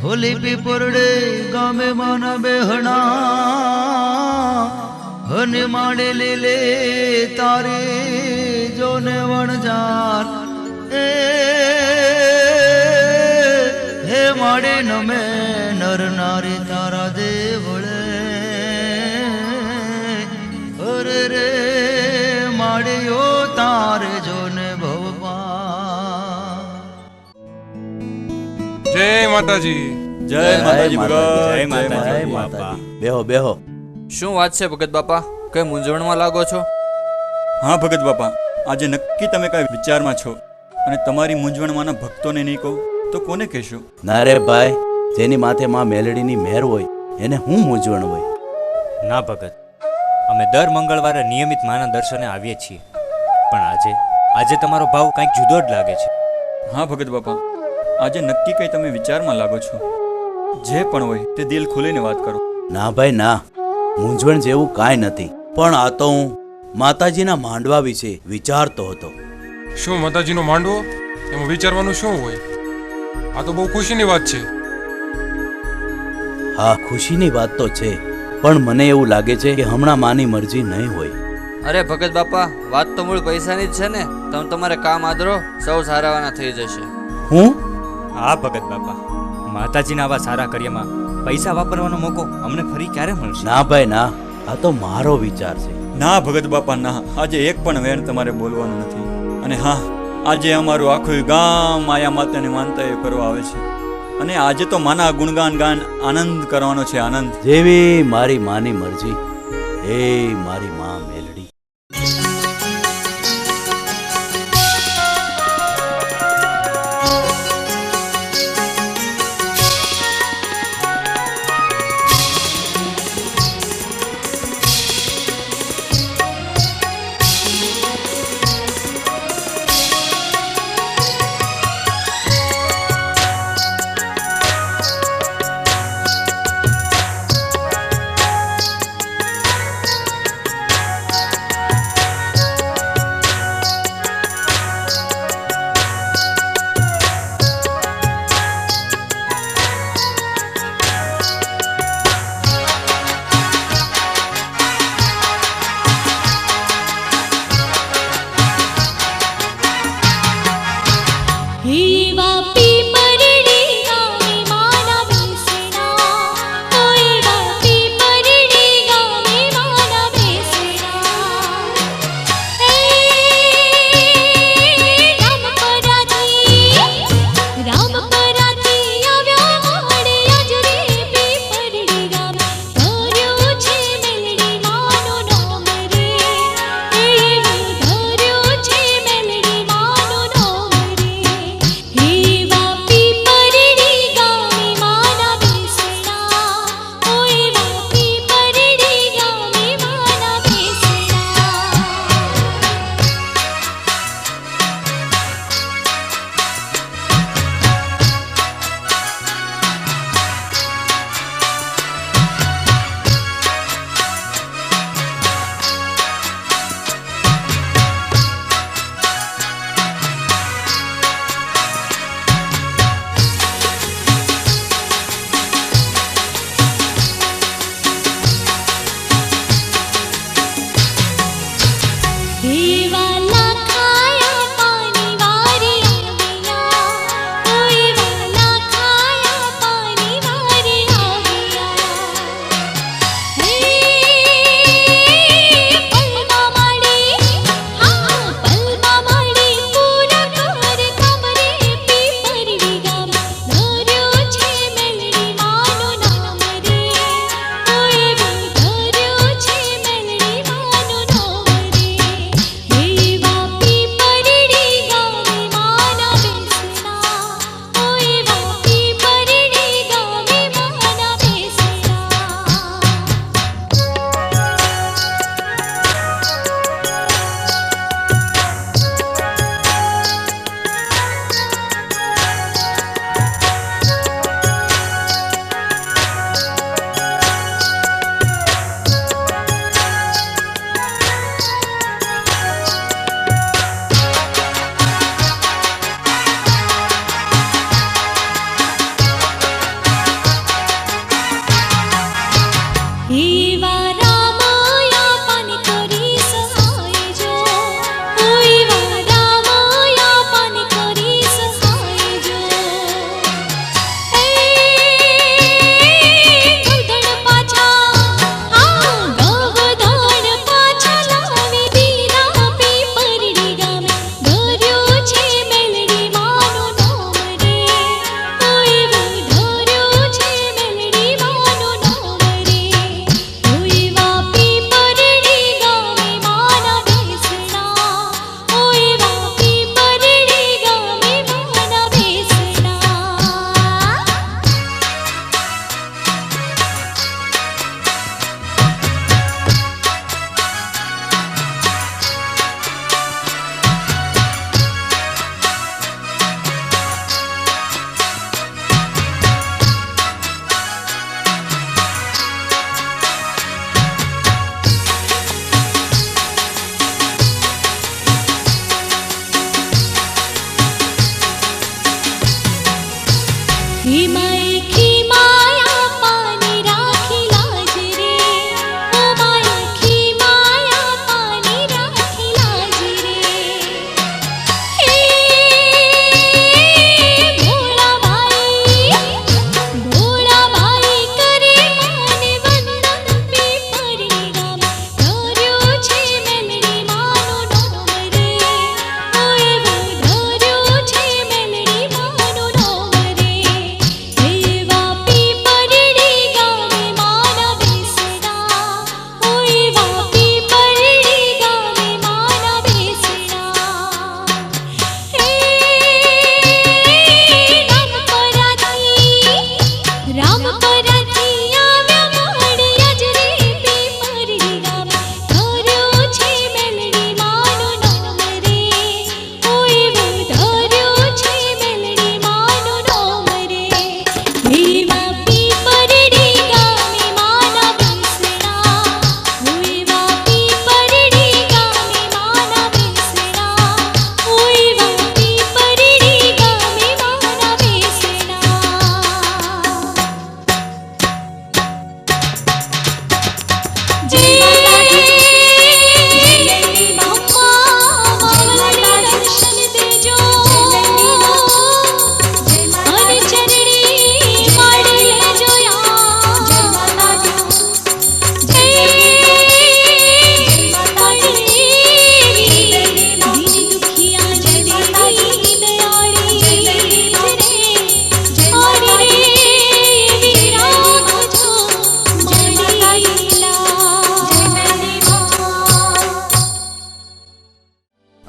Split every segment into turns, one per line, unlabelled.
હોલી પીપરડે ગામે માના બેહણા હને માડે લીલે તારે જોને વણજાર એ હે માડે નમે નર નારી તારા દેવળે અરે રે માડ્યો તારે જોને ભવપા.
જય માતાજી.
જય માતાજી ભગત.
જય માતાજી બાપા.
બેહો બેહો.
શું વાત છે ભગત બાપા, કઈ મૂંઝવણમાં લાગો છો?
હા ભગત બાપા, આજે નક્કી તમે કઈ વિચારમાં છો અને તમારી મૂંઝવણમાંના ભક્તોને નહીં કહું તો કોને કહેશો?
ના રે ભાઈ, જેની માથે માં મેલડીની મહેર હોય એને હું મૂંઝવણ હોય.
ના ભગત, અમે દર મંગળવારે નિયમિત માના દર્શને આવીએ છીએ, પણ આજે તમારો ભાવ કંઈક જુદો જ લાગે છે.
હા ભગત બાપા, આજે નક્કી કઈ તમે વિચારમાં લાગો છો. જે પણ હોય તે દિલ ખોલીને વાત કરો.
ના ભાઈ ના, મૂંઝવણ જેવું કાંઈ નથી, પણ આ તો હું માતાજીના માંડવા વિશે વિચારતો હતો.
શું માતાજીનો માંડવો? એમાં વિચારવાનું શું હોય? આ તો બહુ ખુશીની વાત છે.
હા, ખુશીની વાત તો છે, પણ મને એવું લાગે છે કે હમણાં માની મરજી નહીં હોય.
અરે ભગત બાપા, વાત તો મૂળ પૈસાની જ છે ને. તમે તમારે કામ આદરો, સૌ સારાવાના થઈ જશે.
હું
હા ભગત બાપા, માતાજીના આવા સારા કાર્યમાં પૈસા વાપરવાનો મોકો અમને ફરી ક્યારે મળશે?
ના ભાઈ ના, આ તો મારો વિચાર છે.
ના ભગત બાપા ના, આજે એક પણ વેણ તમારે બોલવાનું નથી. અને હા, આજે અમારું આખું ગામ માયા માતાની માનતા એ કરવા આવે છે અને આજે તો માના ગુણગાન ગાન આનંદ કરવાનો છે. આનંદ.
જેવી મારી માની મરજી એ મારી માં મેલડી.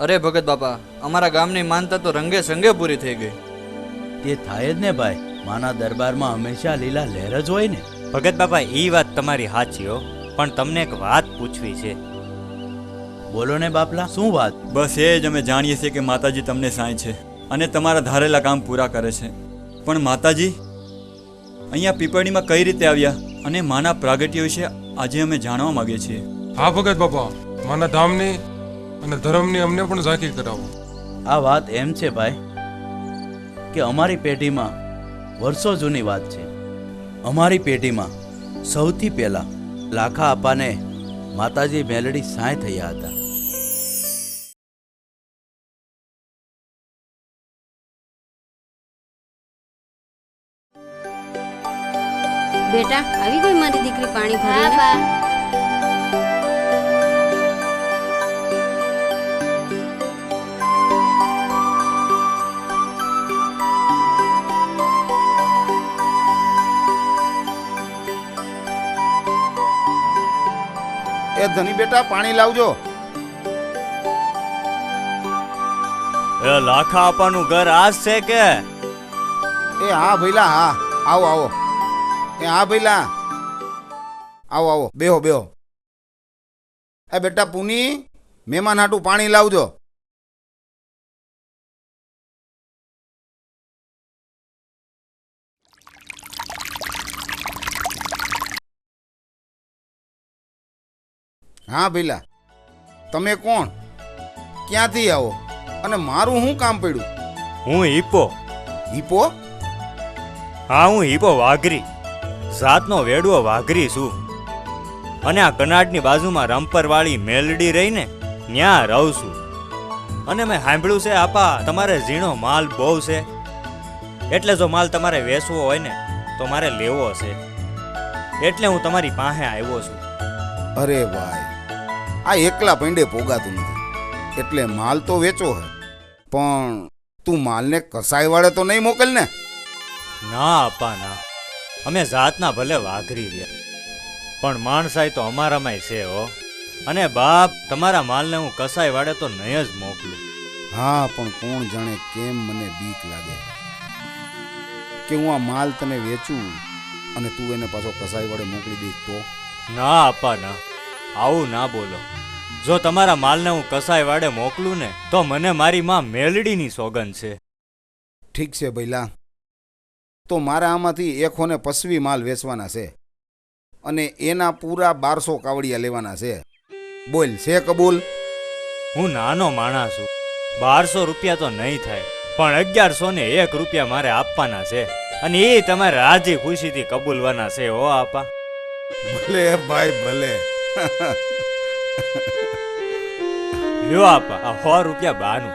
અરે ભગત બાપા, અમારા ગામની માનતા તો રંગે સંગે પૂરી થઈ ગઈ.
તે થાય જ ને ભાઈ, માના દરબારમાં હંમેશા લીલા લહેર જ હોય ને.
ભગત બાપા, એ વાત તમારી સાચી હો, પણ તમને એક વાત પૂછવી છે.
બોલો ને બાપલા, શું વાત?
બસ એ જ અમે જાણીએ છીએ કે માતાજી તમને સાંય છે અને તમારા ધારેલા કામ પૂરા કરે છે. પણ માતાજી અહીંયા પીપળીમાં કઈ રીતે આવ્યા અને માના પ્રાગટ્ય વિશે આજે અમે જાણવા માંગીએ છીએ.
હા ભગત બાપા, માના ધામની અને ધર્મની અમને પણ ઝાંખી કરાવો.
આ વાત એમ છે ભાઈ કે અમારી પેઢીમાં વર્ષો જૂની વાત છે. અમારી પેઢીમાં સૌથી પહેલા લાખા આપાને માતાજી મેલડી સાંય થયા હતા.
બેટા, આવી ગઈ મારી દીકરી પાણી ભરીને?
એ ધની બેટા, પાણી લાવજો.
એ લાખા આપાનું ઘર આજ છે કે?
એ હા ભઈલા, હા, આવો આવો. એ હા ભઈલા, આવો આવો, બેહો બેહો. એ બેટા પુની, મહેમાન હાટું પાણી લાવજો. હા ભઈલા, તમે કોણ, ક્યાંથી આવો અને મારું શું કામ પડ્યું?
હું હીપો.
હીપો?
હા, હું હીપો વાઘરી, જાતનો વેડવો વાઘરી છું. અને આ કનાડની બાજુમાં રંપરવાળી મેલડી રહીને ત્યાં રહું છું. અને મેં સાંભળ્યું છે આપા, તમારે ઝીણો માલ બહુ છે, એટલે જો માલ તમારે વેચવો હોય ને તો મારે લેવો છે, એટલે હું તમારી પાસે આવ્યો છું.
અરે ભાઈ, આ એકલા પૈંડે પોગાતું નથી, એટલે માલ તો વેચો હે, પણ તું માલને કસાઈ વાળે તો નહીં મોકલ ને?
ના આપા ના, અમે જાતના ભલે વાઘરી રહ્યા, પણ માણસાઈ તો અમારામાંય છે હો. અને બાપ, તમારા માલને હું કસાઈ વાળે તો નહીં જ મોકલું.
હા, પણ કોણ જાણે કેમ મને બીક લાગે કે હું આ માલ તને વેચું અને તું એને પાછો કસાઈ વાળે મોકલી દઈશ તો?
ના આપા ના, આવું ના બોલો. જો તમારા માલને હું કસાઈ વાડે મોકલું ને તો મને મારી માં મેલડીની સોગંદ છે.
ઠીક છે ભઈલા, તો મારા આમાંથી 125 માલ વેચવાના છે અને એના પૂરા 1200 કાવડિયા લેવાના છે. બોલ, છે કબૂલ?
હું નાનો માણસ છું, 1200 રૂપિયા તો નહીં થાય, પણ 1101 રૂપિયા મારે આપવાના છે. અને એ તમારે રાજી ખુશીથી કબૂલવાના છે હો આપા.
ભલે ભાઈ ભલે.
લ્યો આપા આ 100 રૂપિયા બાનું.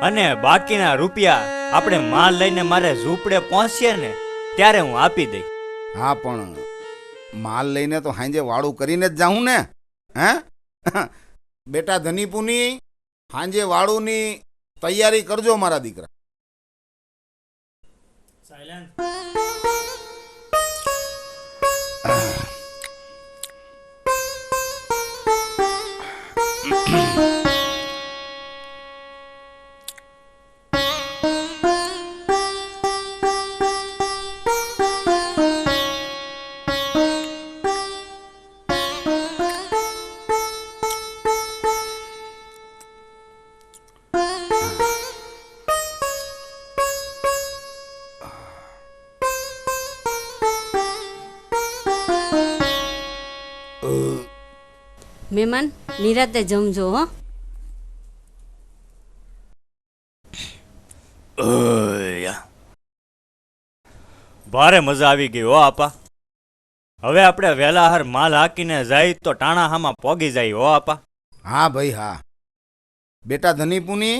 અને બાકીના રૂપિયા આપણે માલ લઈને મારે ઝૂંપડે પહોંચીએ ને ત્યારે હું આપી દઈ.
હા પણ માલ લઈને તો હાંજે વાળું કરીને જ જાઉં ને. હે બેટા ધનીપુની, હાંજે વાળુની તૈયારી કરજો મારા દીકરા.
મહેમાન નિરાતે જમજો હો.
ભારે મજા આવી ગઈ હો આપા. હવે આપણે વહેલા હાર માલ હાકીને જાય તો ટાણા હામાં પોગી જાય હો આપા.
હા ભાઈ હા. બેટા ધનીપુની,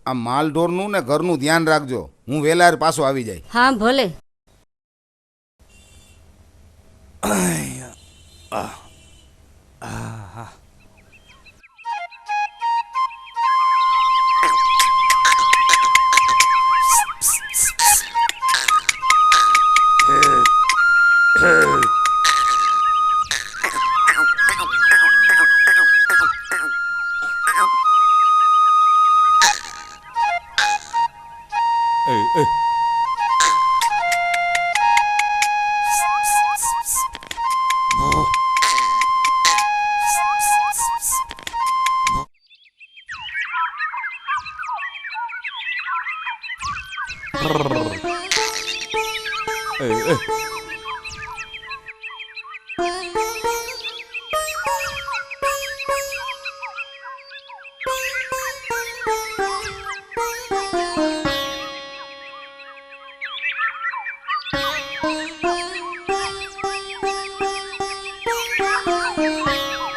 આ માલ ઢોરનું ને ઘરનું ધ્યાન રાખજો. હું વેલાર પાછો આવી જાય.
હા ભલે.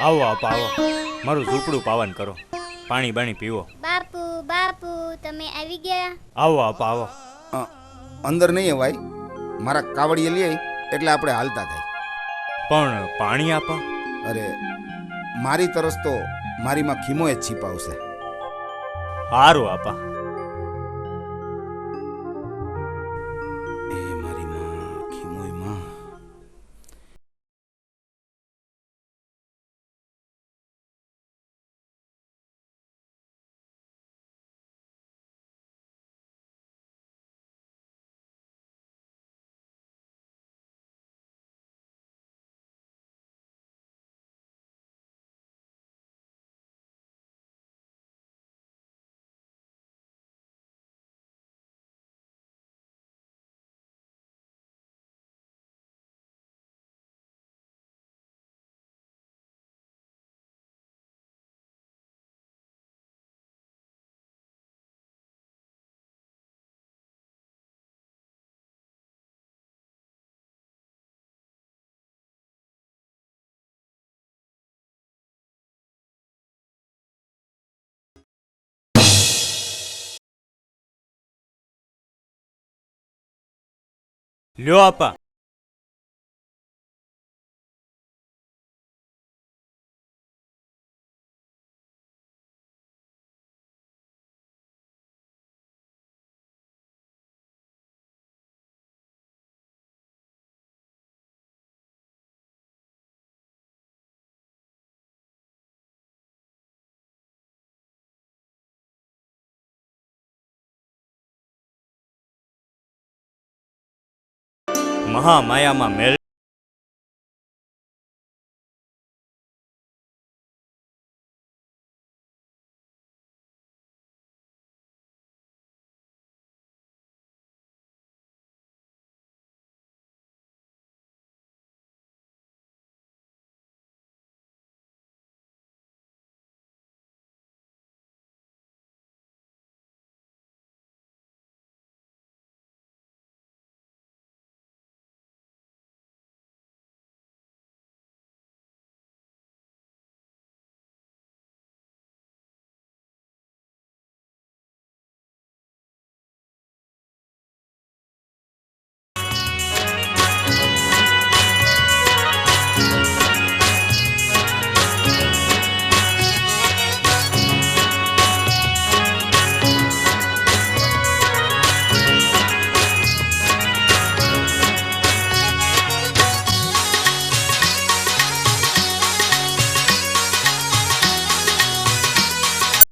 આવો આપા આવો, મારું ઝૂંપડું પાવન કરો, પાણી બાણી પીવો.
બાપુ બાપુ તમે આવી ગયા?
આવો આપા આવો.
અંદર નહીં અવાય, મારા કાવડીએ લઈ એટલે આપણે હાલતા થાય.
પણ પાણી આપા?
અરે મારી તરસ તો મારીમાં ખીમો જ છીપાવશે.
સારું આપા.
એ મારી માં ખીમોય માં.
લ્યો આપા. મહામાયામાં મેલ